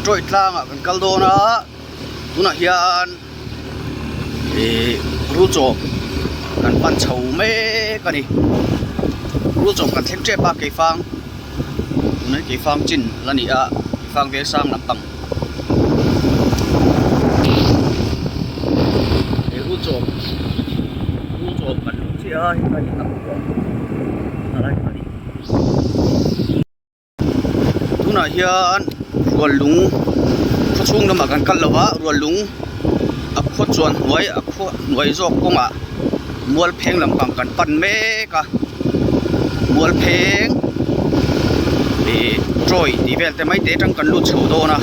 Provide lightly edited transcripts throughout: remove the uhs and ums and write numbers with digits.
troi tlang kan kaldona tuna hian ru chok kan pan chho me kani ru chok kan thleng che pa ke fang tunai ke fang chin lani a ke fang ve sang lampang ru chok kan chi ai kani tam ko alai kani tuna hian rual lung chung na makan kalawa rual lung akho chuan hnuai akho hnuai jok konga mual pheng lampang kan pan me ka mual pheng troi ti vel te mai te tang kan lu chho do na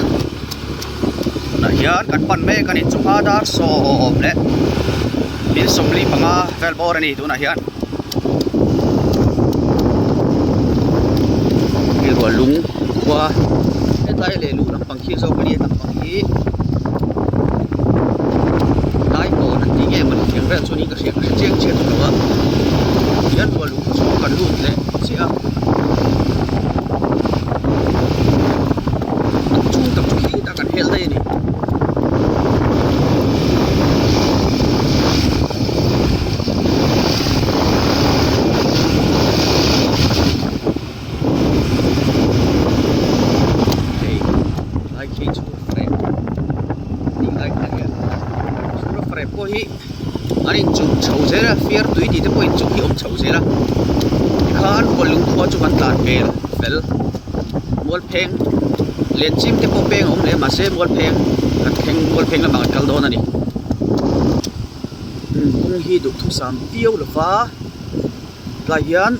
hian kan pan me kan in chunga dar so le bin somli panga vel bor ani tu na hian rual lung qua tai le lu lampang khi zo kani lampang hi lai ko na ti ge man thiang vel chuni ka siak ka cheng che to wa yan rual lung chu kan lu le chi a chung tam chu hi ta kan hel dai ni anh chụp chầu thế là phía túi đi tới chụp hiệu chầu thế là khan còn lúng khó chụp ăn tàn bể phải mua phèn liền chim cái bộ phèn ông lấy mà sẽ mua phèn mua phèn là bằng cái đó này ông hi được thu sản tiêu là phá lại hiền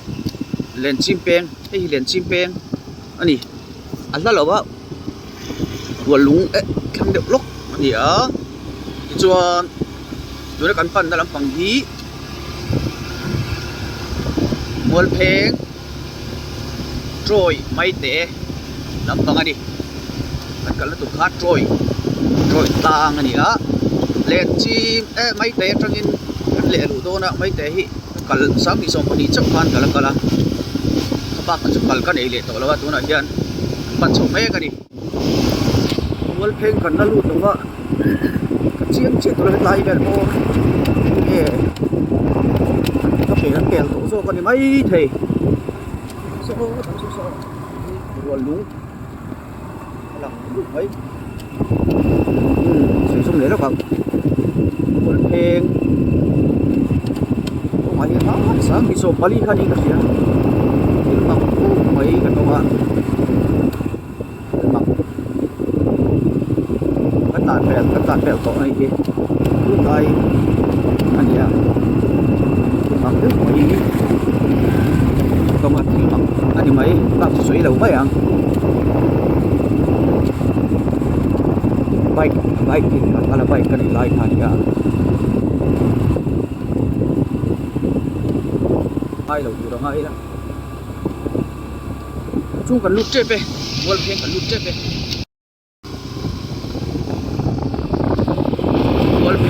liền chim phèn hay liền chim phèn anh đi ăn là bao còn lúng không được lúc anh đi ở chuan tôi kan pan dalam panghi mual pheng troi mai te lampang ani kan kala tu kha troi tang ani a len chim mai te tangin kan le lu do na mai te hi kal sam ni som pani chak phan kala ba kan kal kan ei le to lawa tu na hian pan chho me ka ni mual pheng kan na lu to wa chiang che to lai vel mo có thể ăn kèo tổ số con mấy thì số ruột lúng làm lúng mấy sử dụng để nó bằng một phèn không phải nó sáng bị sổ bali khăn đi cả gì nhưng mà mấy cái đó ạ cái tàn bèo tổ này kia lúc đây anh em bằng nước mấy không ăn thì bằng anh mấy làm suy đầu mấy ăn bay thì nó là bay cái này lại thành cả bay đầu đó hay lắm chúng cần lút chết về mua phèn cần lút chết về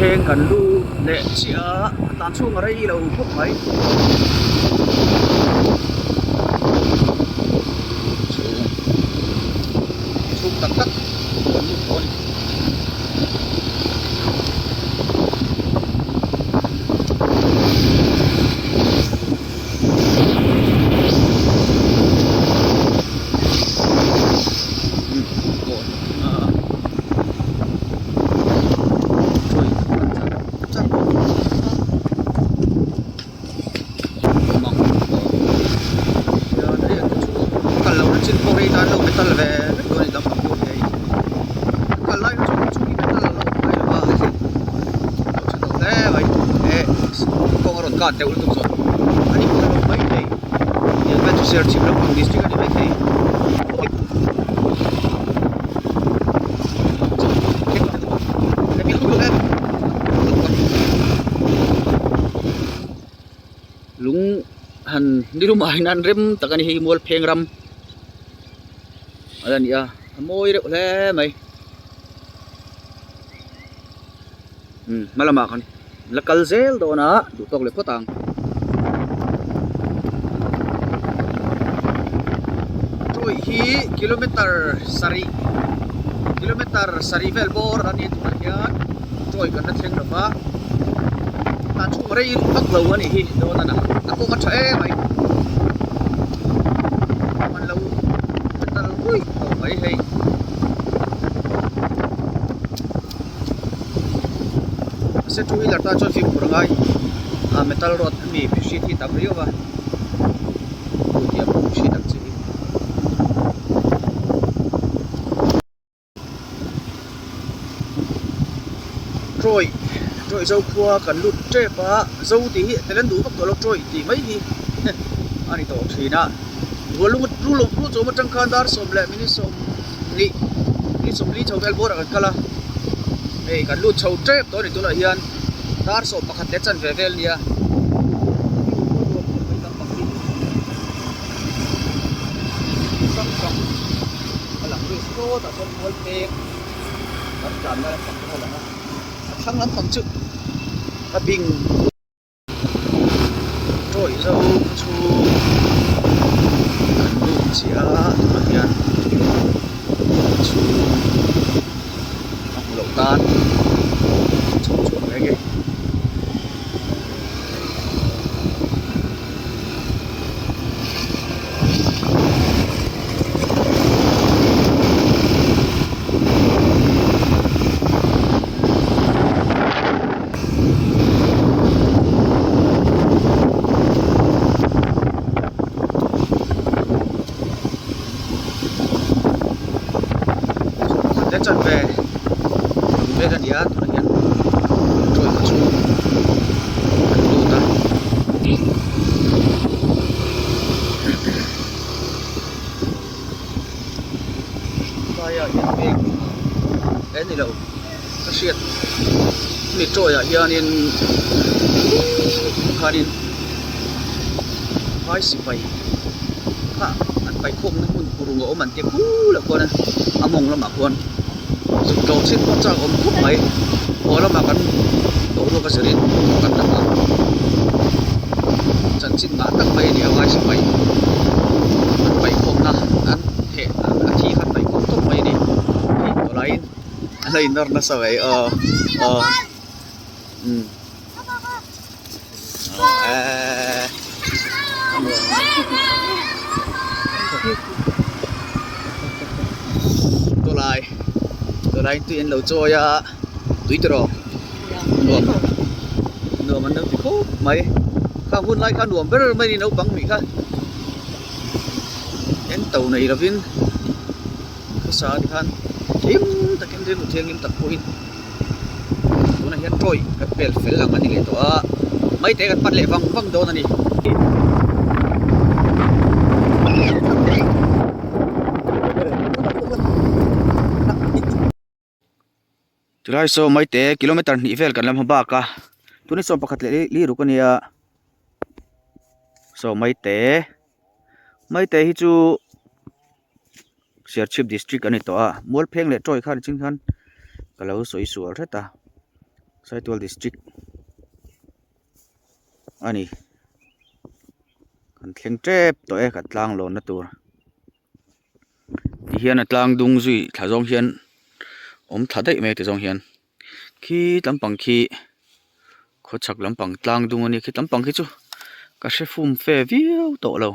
phèn cần lu để chia tàn xuống ở đây là phút mấy xuống tận tắc con kan te ultum zon ani ko lo mai nei ye ka chu ser chim lo pang district ani mai nei lung han ni rum ai nan rem takani hi mol pheng ram adan ya moi re le mai malama kan lakal zel do na du tok le potang troi hi kilometer sari kilometer sarivel bor ani tu hian troi kan na theng lova ta chu rei vak lo ani hi do na na ko ka thae mai man lo tal ui to mai hei se tu ila ta chon fi purangai a metal rod mi phi thi tam rio wa tu dia phi tak chi trôi trôi dâu cua cần lụt trê phá dâu tí thế nên đủ các tổ lộc trôi thì mấy gì anh tổ thì na vừa lúc chỗ mà trăng khan dar sôm lẹ mini sôm ni ni sôm li chầu vel bora kan kala ei kan lụt chầu trê tối này tôi lại hiền dar sôm pakhat te chan ve vel nia làm cái số tại con muốn tiền bắt chạm ra không có là khăn lắm bằng chữ và bình trội dâu chu đủ chia hiền chu học lẩu tan chu chu cái gì chân về gần nhá thôi nhá rồi mà chú đủ ta bây giờ hiện về đến thì đâu các chuyện mệt trôi ở here nên khai đi phải xịt vậy ha anh phải không nó muốn cùng ngỗ mình tiếc là con này among lắm mà con đầu tiên con trang ôm thuốc máy bỏ lắm mà con đổ vô cái sợi điện con đặt vào chân chín ngã tắc máy để ai xịt máy máy không na anh hệ anh thi khăn máy không thuốc máy đi ở lại lấy nó sao vậy tôi lại tụi anh lâu cho ya tụi tôi nửa mình đâu thì khô mấy khang hun lại khang nuông bây giờ mấy đi nấu bằng mì khang em tàu này là viên có sao thì khang im ta kiếm thêm một thiên im tập quên tôi này hiện trôi cái bèl phải làm anh này tôi mấy té cái bắt lệ văng văng đâu này Tulai so mai te kilometer ni vel kan lam haba ka tuni so pakhat le li ru kania so mai te hi chu Sherchip district ani to a mol pheng le troi khan ching khan kalau soi sual theta Saitwal district ani kan thleng trep to e ka tlang lo na tur hian atlang dung zui thazong hian om thadai me te jong hian khi lampang khi kho chak lampang tlang dung ani khi lampang khi chu ka she fum fe viu to lo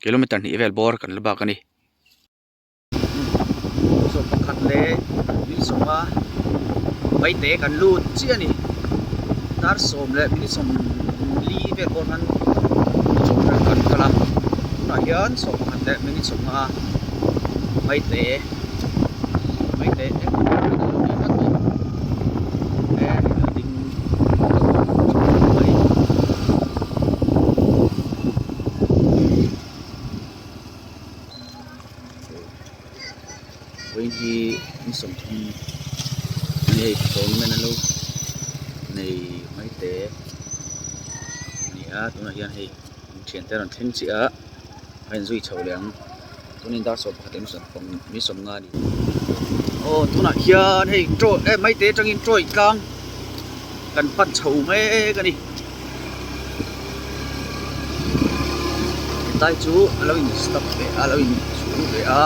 kilometer ni vel bor kan laba kani so pakhat le ni soma mai te kan lut chi ani tar som le ni som li vel bor han chom kan kala na hian so pakhat le ni soma mấy té em tính với gì sống thì này còn mình lâu này mấy té này á tụi này hiện hay chuyện tới là thiên chị á hay duy chầu lắm tôi nên đã sộp hạt em sản phẩm mi sầm nga đi tôi nói hiền hay trôi mấy té trong in trôi căng cần bắt chầu mấy cái đi tay chú alo in stop để alo in เลยอ่ะ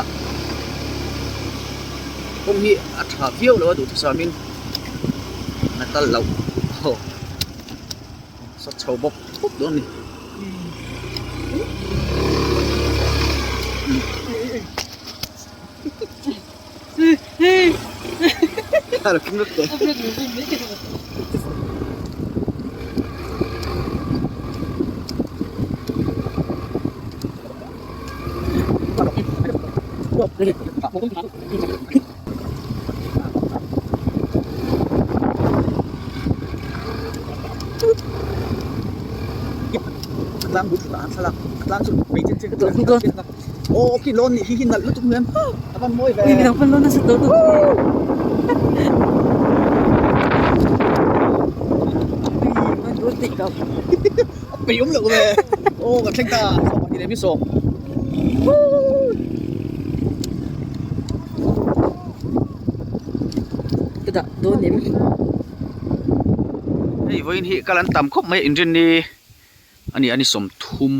ผมฮีอัฐาเฟี้ยวเลยว่าดูที่สามินนั่นตลกโอ้สัตว์ชาวบกปุ๊บโดนนี่อะไรกินรถเลย lang bút lang salah lang su bị chết ô cái lon này khi nặn lúc chúng em tao môi về Hindi naman pala nasa todo. Mabuti ka. bị ống lựu về ô gặp thanh ta sao mà đi đến biết sổ Kada, doon din.นี่วันนี้กำลังตำครบไม่อินเดียนี่อันนี้สมทุม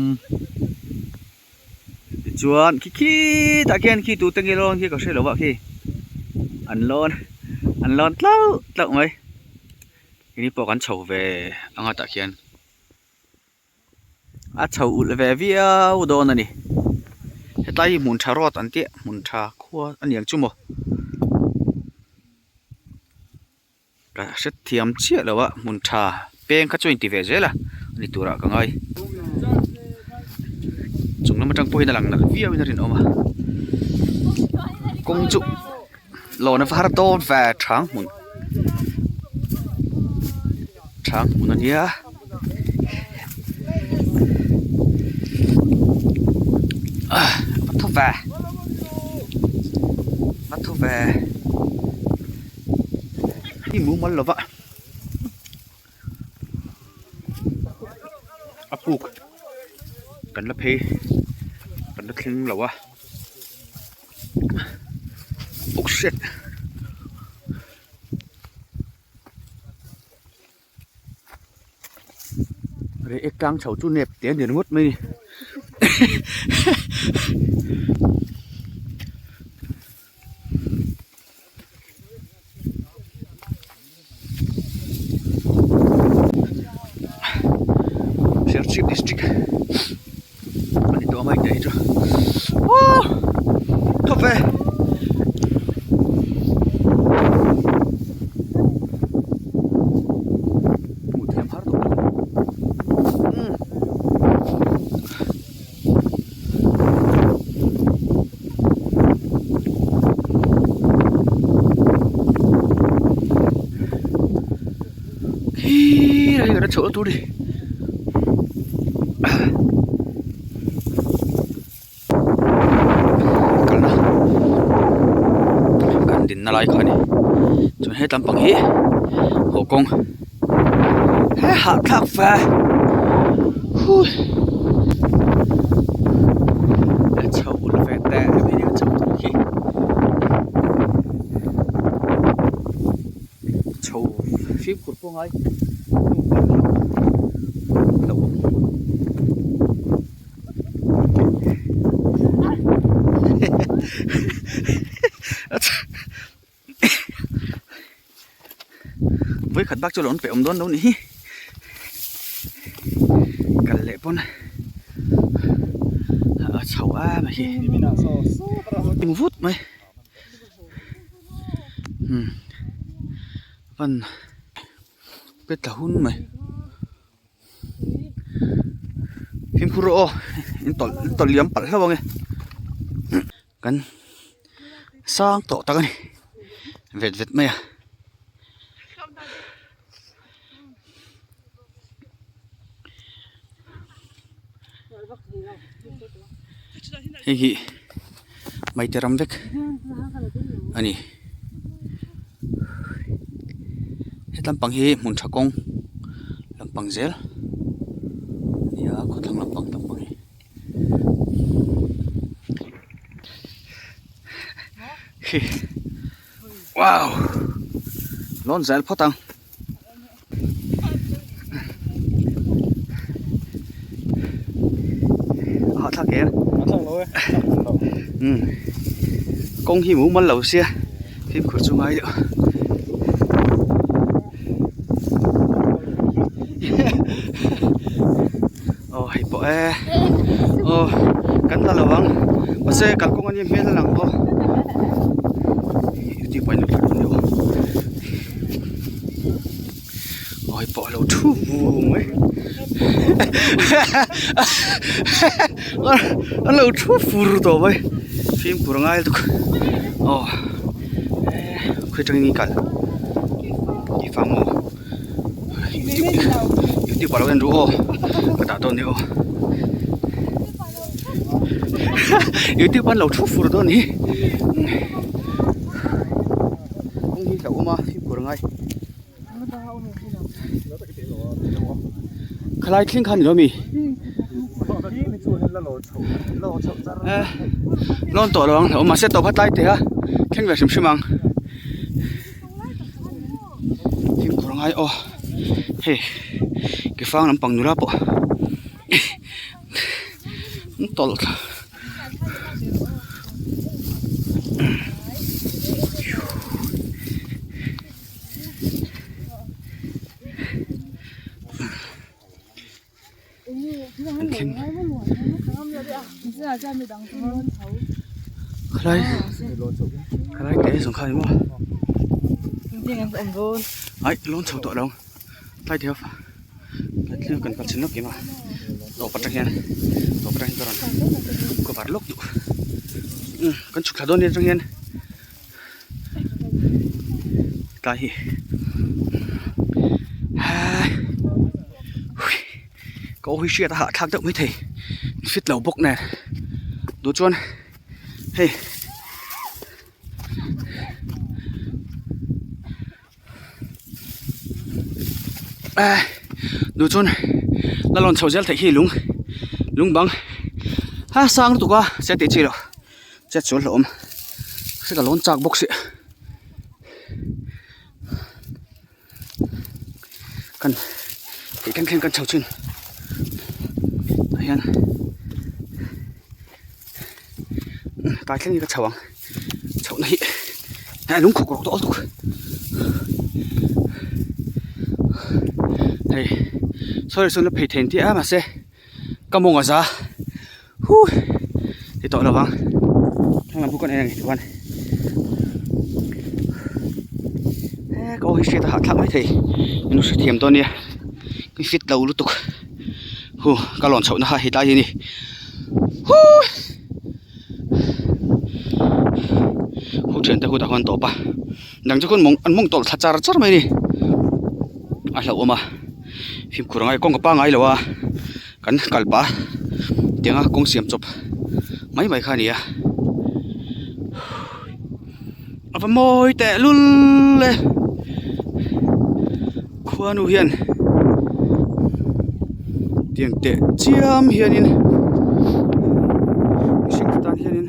จวนขี้ตะเกียนขี้ตูตังเกลอนขี้ก็ใช่หรอวะขี้อันร้อนเล่าไหมทีนี้ปอกันเฉาเวอังตะเกียนเฉาอุดเววิอาโดนนี่เฮ้ยตายมุนชารอดอันเตี้ยมุนชาขั้วอันยังจุ่มบ่กระเซ็ตเทียมเชี่ยแล้ววะมุนชาเป็นข้าช่วยตีเวเจล่ะนี่ตัวละกังไงจงน้ำมันจังปุ่ยนั่นหลังนั่นวิ่งไปนั่นรินออกมากงจุหล่อนะฟาร์โต้แฝดช้างมุนนั่นเนี่ยมัดทุแฝนี่มูมันหรอวะปลูกกันละเพกันละครึ่งหรอวะโอ้ชิตเรื่องกลางเฉาจุนเน็บเดี๋ยวงดไม่Chip district. Ini tu amai dah itu. Oh, kafe. Mudah yang harus. Hii, ada chỗ tu đi. Din na lai khani chun he tam pang hi ho kong he ha thak fa hu a chau ul ve ta me ni chau tu hi chau phim kut po ngai với khẩn bác cho lộn phải ông đón đâu nhỉ cần lệ pon chậu a mà gì một phút mày vân biết là hun mày phim kuro tỏi liếm bẩn sao nghe cần sang tổ ta cái này vệt mày à hi mai teram vek ani hetam pang hi mun thakong lampang zel ya ko thang lampang tam pang hi wow lon zel photang thắc kén công hi mũ mắn lẩu xe phim của chúng ai được hay bỏ cắn ta là vắng mà xe cắn công anh em biết là nặng thì quay được nhiều bỏ lẩu thu vùng ấy anh lẩu thu phù rồi vậy phim của ngay được khuyết trong những cảnh đi phá mồ YouTube bảo lên rủ cái đá tôn nhiều YouTube ban lâu thuốc phù đó nhỉ không đi đâu mà phim của ngay khai thiên khăn nữa mi lon tổ đó mà sẽ tổ phát tay thì ha khen về xem mang phim của ngay hey cái phang nằm bằng nura bộ tol khai cái sòng khai mà ấy lon chậu tội đâu tay theo tay cần phát sinh lốc kì mà tổ bắt trăng tổ bắt trăng rồi có bắt lốc dụ con chụp thả đôn đi trăng hen tay có huy xe ta hạ thang động mới thầy phết lẩu bốc này đồ chuôn hey đồ chuôn là lon sầu gel thấy hi lúng băng ha sang tụ qua sẽ tệ chi rồi sẽ chuột lộm sẽ là lon chạc bốc sĩ cần thì khen cần sầu chân hiện tại cái gì cái sầu này này đúng khổ đó thôi này rồi nó phải thèn thì mà xe cầm mông ở ra thì tội là vắng thằng làm phu con này quan có cái xe ta hạ thẳng mấy thì nó sẽ thiềm to nè cái phết đầu lúc tục cái lon sầu nó hay tay gì nè chuyện ta hoàn tổ ba đang cho con mông ăn mông tổ thật chả mày đi ai lâu mà phim của ngay con có ba ngày rồi cắn kalpa tiếng con xiêm chụp mấy bài khai nè và môi tệ luôn lên khoa nu hiền tiếng tệ chiêm hiền in sinh tan hiền in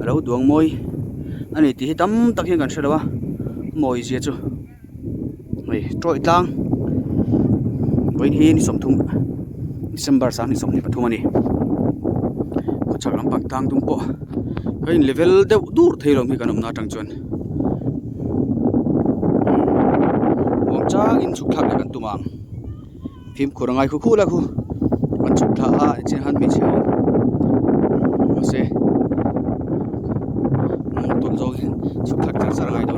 lâu duong môi anh ấy thì tắm tắc hiền gần sao đâu môi gì chứ mày trội tang với hiền sống thùng December sáng sống thì bắt thùng anh có chắc lắm bằng tang tung bộ cái level đều đủ thấy rồi mình cần nằm na trăng chuan wang cha in chuk thak la kan tumang phim khur ngai khu la khu kan chuk tha a chen han mi che se ton zo chuk thak tar sar ngai do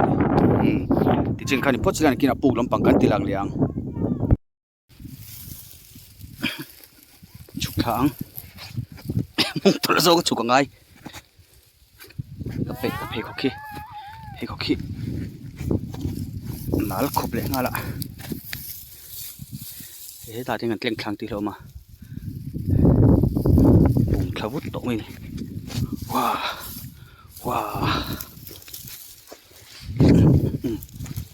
ti chen khani pot lan kina puk lam pang kan tilang liang chuk thang mong tor zo chuk ngai cái phê có khi nál khop lệ ngala thế ta thì ngân tiếng khang tí lâu mà bùng tháo vút tổ mình wow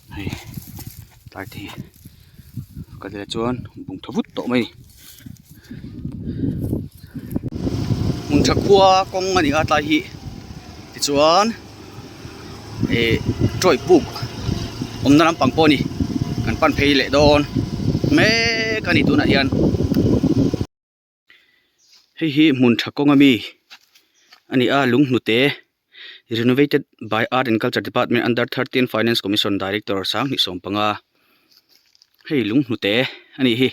này tại thì cái này là chuan bùng tháo vút tổ mình mùng chặt qua con anh đi tại hi thì chuan trôi bục ông nam bằng poni kan pan phê lệ đòn mẹ cái này tu này hiền hei hi mun thakong ami ani a lung hnute renovated by Art and Culture Department under 13 Finance Commission Director sang ni som panga hei lung hnute ani hi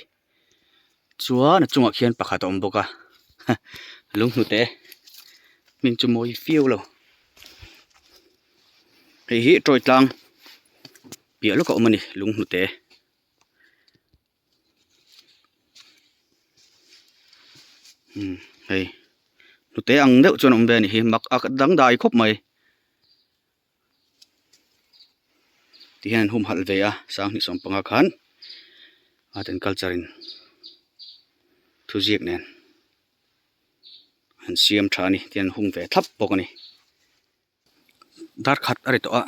chuan a chungah khian pakhat a awm bawk a lung hnute min chu mawi fiu lo hei hi troi tlang piah lawk a awm ani lung hnute hei hnute ang deuh chuan awm ve ani hi mak ak dang dai khawp mai ti hian hum hal ve a sang ni som panga khan Art and Culture in thu ziak nen an siam tha ni tian hung ve thlap bawk ani dar khat ari to a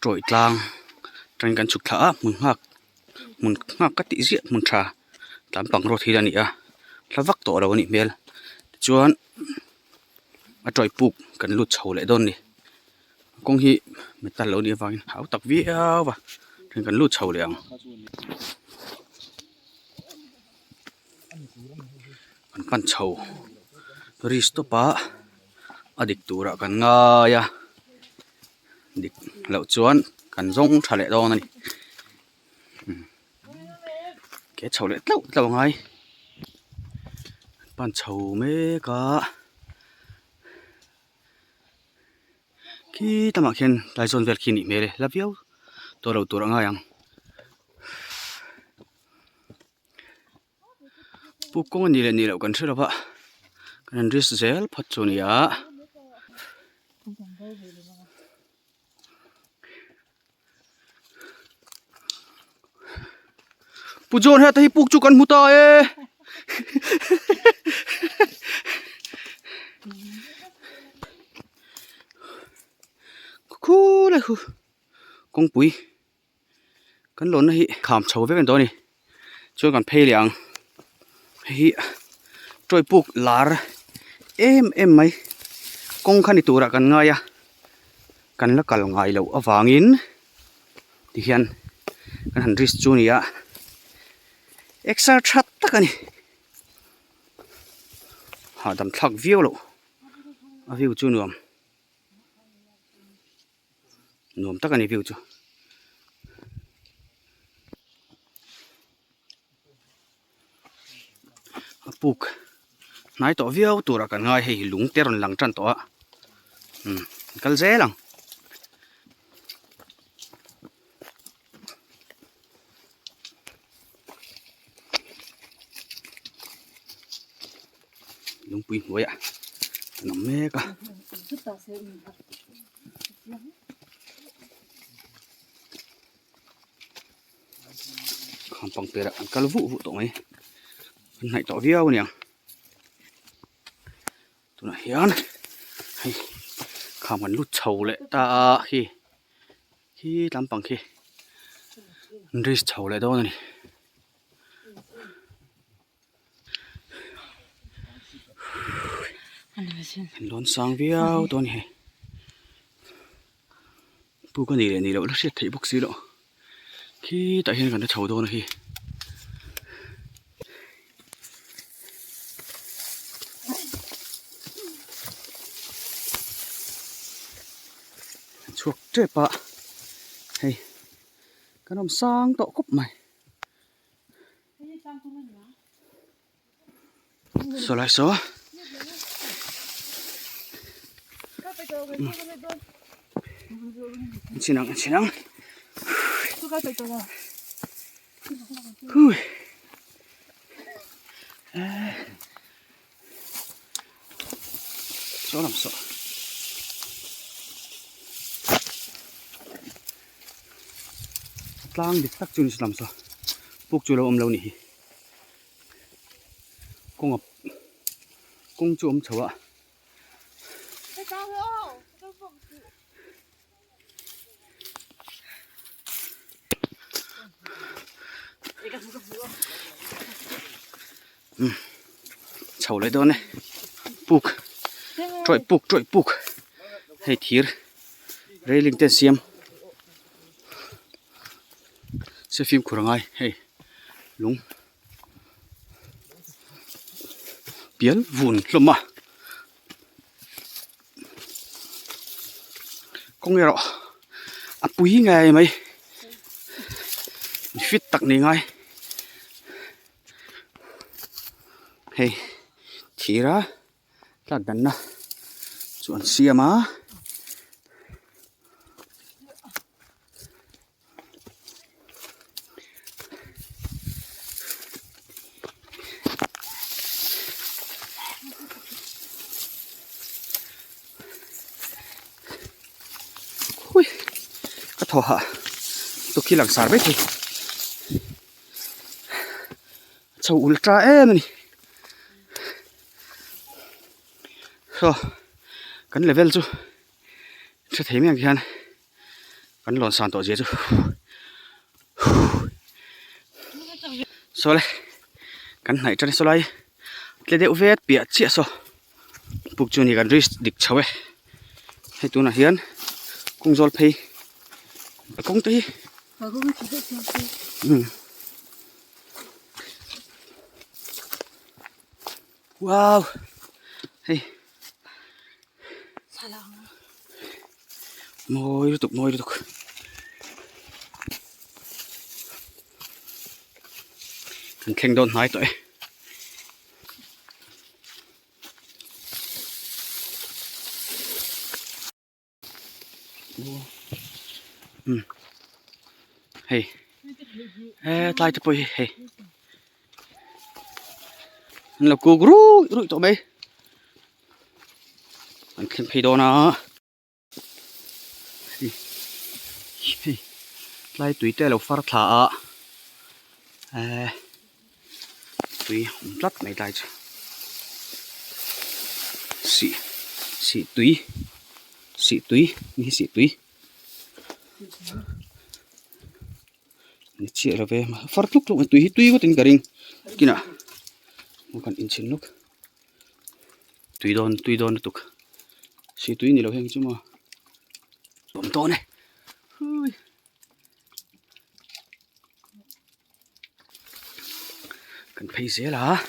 troi tlang train kan chuk thla a mun ngak ka ti zia mun tha tlampang ro thila ni a tlavak to ro ni mel chuan a troi puk kan lut chho le don ni kong hi metal lo ni awangin hau tak viawa train kan lut chho le ang kan pan chho ristopa adik tura kan ngaya dik lo chuan kan zong thale don ani ke chho le tlo ngai pan chho me ka ki tama khen lai zon vel khini mele laviau to lo tura ngai ang pukong ni lo kan thela ba kan ris zel phat chu ni a pujon ha tahi puk chu kan muta e khu la khu kong pui kan lon na hi kham chho ve kan to ni chu kan phei liang hi troi puk lar em mai kong khani tura kan ngaya kan la kal ngai lo awangin ti hian kan han ris chu ni a extra that takani ha dam thak view lo a view chu nuam takani view chu puk nai to view tura kan ngai hei lung teron lang tran to a kal zelang lung pui moya nam me ka kampang pera an kal vu to mai nai to view ni ang tuna hian hei kham kan lut chho le ta hi lampang khi ris chho le don ni lon sang viau to ni he pu ka ni lo la set thei bok si lo khi ta hian kan chho don hi chuak trepa hei kanom sang to kop mai so lai so Sinang. Hui. So làm sợ. Tlang đi tắc chun làm sợ. Bốc chu lâu lâu nỉ. Công chu chầu ạ. Chầu lại đó này. Buk. Trọi buk. Hay thiệt. Railing tên xiêm. Sẽ phim của ai. Hey. Lúng. pial vun loma công nghệ đó apui ngay mấy fit tắc này ngay hey chỉ ra là đắn na chuẩn xia má ui cái thò hả tôi khi lằng xả bếp thì chầu ultra em này rồi cái level chú sẽ thấy mình kìa cái lon sàn tổ gì chú rồi cái này cho nên số này cái đeo vét bịa chia số buộc chú này cái risk địch cháu ấy hay tu nào hiền cũng rồi pay công ty wow hey môi liên tục thằng khen đôn nói tội hey tay chụp bôi hey là cô rú tụi bay anh khen phi đô nó lại tùy tê là phát thả tùy rất mấy tay chứ xị tùy như xị tùy chị là về mà phát lúc tùy có tính cả đình kia nào một con in trên lúc tùy đòn tục xị tùy nhiều hơn chứ mà bấm to này cần phải dễ là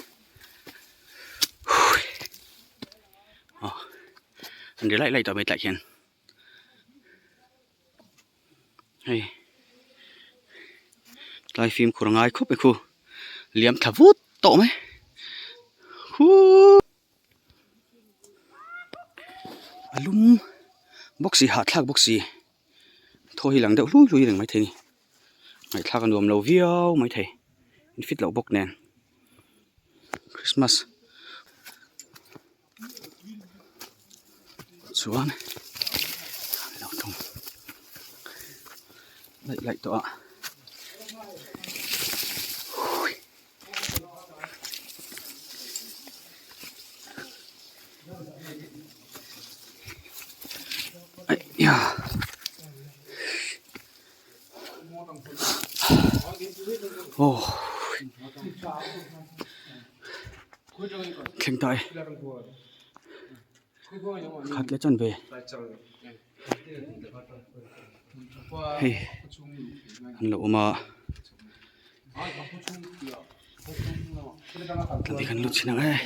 anh để lại tao mệt lại khen hay live phim của ngay khúc bên khu liếm thả vút tổ mấy lum boxy hạt thác boxy thôi lằng đậu lui đừng mấy thầy mày thác con đùm lâu viêu mấy thầy fit lậu bốc nền Christmas xuống lậu thùng lại tọa oh khen tay khát cái chân về hey anh lộ mà thằng thì khăn lụt xin nắng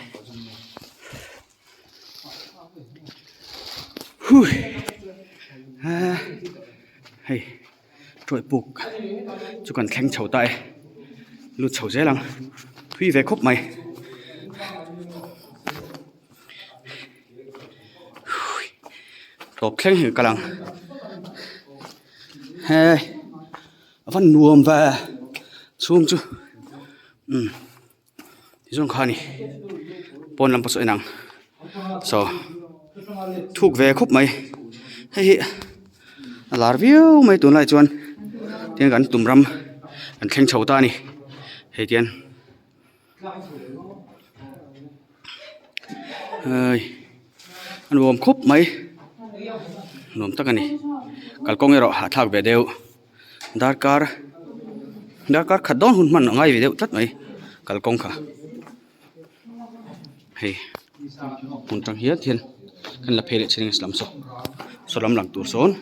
hey trội buộc chứ còn khen chầu tay lụt chầu dễ lắm thuy về khúc mày rộp khen hiểu cả lăng hey vẫn nuông về xuống chứ thì xuống khá này bốn năm bữa sợi nắng so thuộc về khúc mày hey là view mày tuần lại chuan tiếng gắn tùm râm gắn khen chầu ta này hey tiền ơi anh gồm khúc mấy gồm tất cả này cả con nghe rõ hạ thác về đều dar car khát đón hôn mặn ở ngay về đều tất mấy cả con cả hey hôn trăng hiết thiên cần là phê lệ trên làm so lắm lặng tủ xốn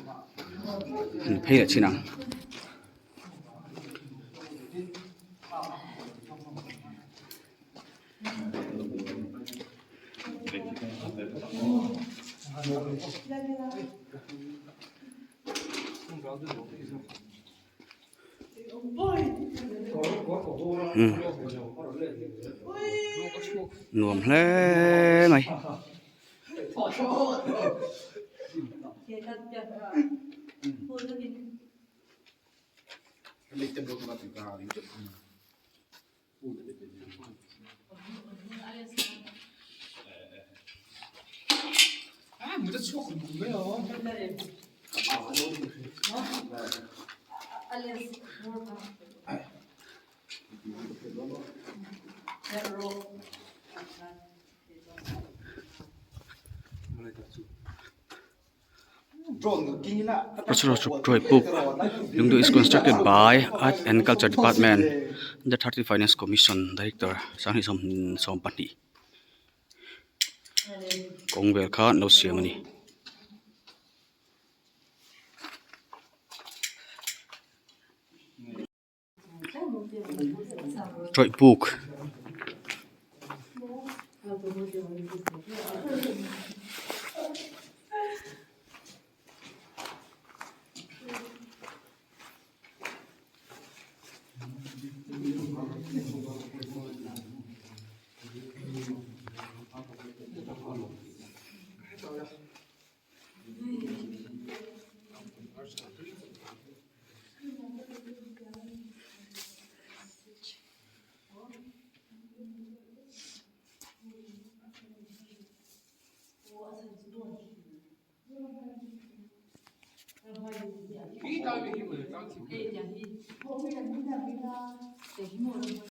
phê lệ trên năng nuông hle mày Prosro Troy Book. Lungdu is constructed by Art and Culture Department, the 30 Finance Commission Director, Sang Som Pati. Kongwel Kha no ceremony. Troy Book.